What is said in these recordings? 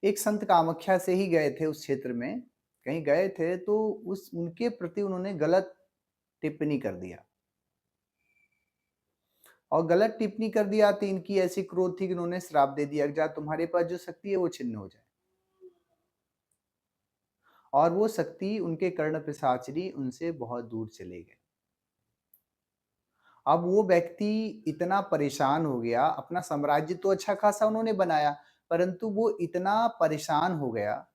एक संत कामाख्या से ही गए थे उस क्षेत्र में, कहीं गए थे तो उस उनके प्रति उन्होंने गलत टिप्पणी कर दिया और गलत टिप्पणी कर दिया तो इनकी ऐसी क्रोध थी कि उन्होंने श्राप दे दिया कि जा तुम्हारे पास जो शक्ति है वो छिन्न हो जाए। और वो शक्ति उनके कर्ण पिशाचिनी उनसे बहुत दूर चले गए। अब वो व्यक्ति इतना परेशान हो गया, अपना साम्राज्य तो अच्छा खासा उन्होंने बनाया, परंतु वो इतना परेशान हो गया,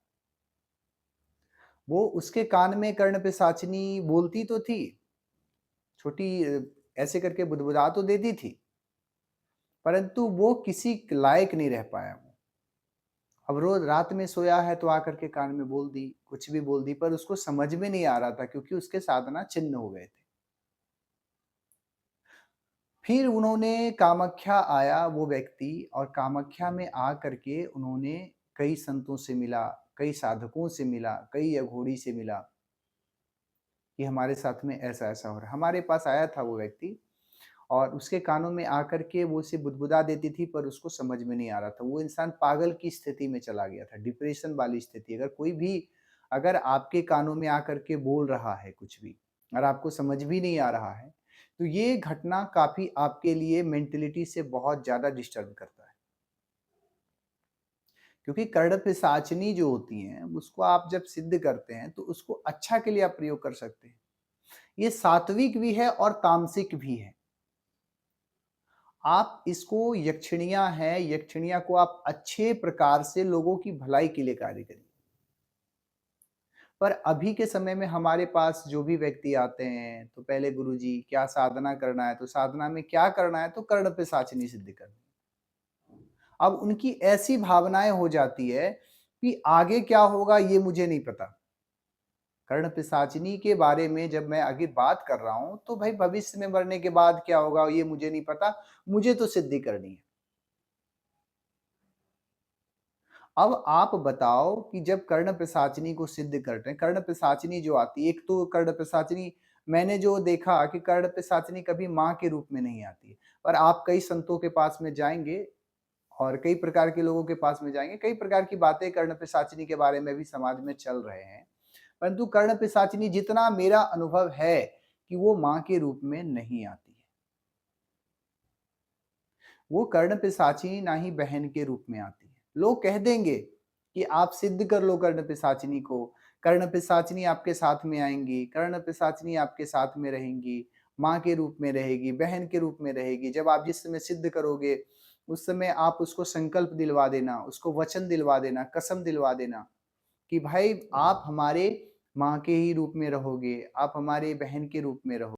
वो उसके कान में कर्ण पिशाचिनी बोलती तो थी, छोटी ऐसे करके बुदबुदा तो देती थी, परंतु वो किसी लायक नहीं रह पाया वो। अब रोज रात में सोया है तो आकर के कान में बोल दी, कुछ भी बोल दी, पर उसको समझ में नहीं आ रहा था क्योंकि उसके साधना छिन्न हो गए थे। फिर उन्होंने कामाख्या आया वो व्यक्ति और कामाख्या में आ करके उन्होंने कई संतों से मिला, कई साधकों से मिला, कई अघोरी से मिला कि हमारे साथ में ऐसा-ऐसा हो रहा है। हमारे पास आया था वो व्यक्ति और उसके कानों में आकर के वो उसे बुदबुदा देती थी पर उसको समझ में नहीं आ रहा था। वो इंसान पागल की स्थिति में चला गया था, डिप्रेशन वाली स्थिति। अगर कोई भी अगर आपके कानों में आकर के बोल रहा है कुछ भी और आपको समझ भी नहीं आ रहा है, तो ये घटना काफ़ी आपके लिए मेंटालिटी से बहुत ज़्यादा डिस्टर्ब करता है। क्योंकि कर्णपिशाचिनी जो होती हैं, उसको आप जब सिद्ध करते हैं, तो उसको अच्छा के लिए आप प्रयोग कर सकते हैं। ये सात्विक भी है और तामसिक भी है। आप इसको यक्षिणियाँ हैं, यक्षिणियाँ को आप अच्छे प्रकार से लोगों की भलाई के लिए कार्य करिए। पर अभी के समय में हमारे पास जो भी व्यक्ति आते हैं, तो पहले गुरुजी क्या साधना करना है, तो साधना में क्या करना है, तो कर्णपिशाचिनी सिद्ध करनी है। अब उनकी ऐसी भावनाएँ हो जाती है कि आगे क्या होगा ये मुझे नहीं पता। कर्णपिशाचिनी के बारे में जब मैं आगे बात कर रहा हूँ, तो भाई भविष्य में मरने के बाद क्या होगा ये मुझे नहीं पता, मुझे तो सिद्धि करनी है। अब आप बताओ कि जब कर्णपिशाचिनी को सिद्ध करते हैं, कर्णपिशाचिनी जो आती है, एक तो कर्णपिशाचिनी मैंने जो देखा कि कर्णपिशाचिनी कभी माँ के रूप में नहीं आती है, पर आप कई संतों के पास में जाएँगे और कई प्रकार के लोगों के पास में जाएँगे, कई प्रकार की बातें कर्णपिशाचिनी के बारे में भी समाज में चल रहे हैं। परंतु कर्णपिशाचिनी जितना मेरा अनुभव है कि वो माँ के रूप में नहीं आती है। वो कर्णपिशाचिनी ना ही बहन के रूप में आती है। लोग कह देंगे कि आप सिद्ध कर लो कर्णपिशाचिनी को, कर्णपिशाचिनी आपके साथ में आएँगी, कर्णपिशाचिनी आपके साथ में रहेंगी, माँ के रूप में रहेगी, बहन के रूप में रहेगी। जब आप जिस समय सिद्ध करोगे, उस समय आप उसको संकल्प दिलवा देना, उसको वचन दिलवा देना, कसम दिलवा देना कि भाई आप हमारे माँ के ही रूप में रहोगे, आप हमारे बहन के रूप में रहो।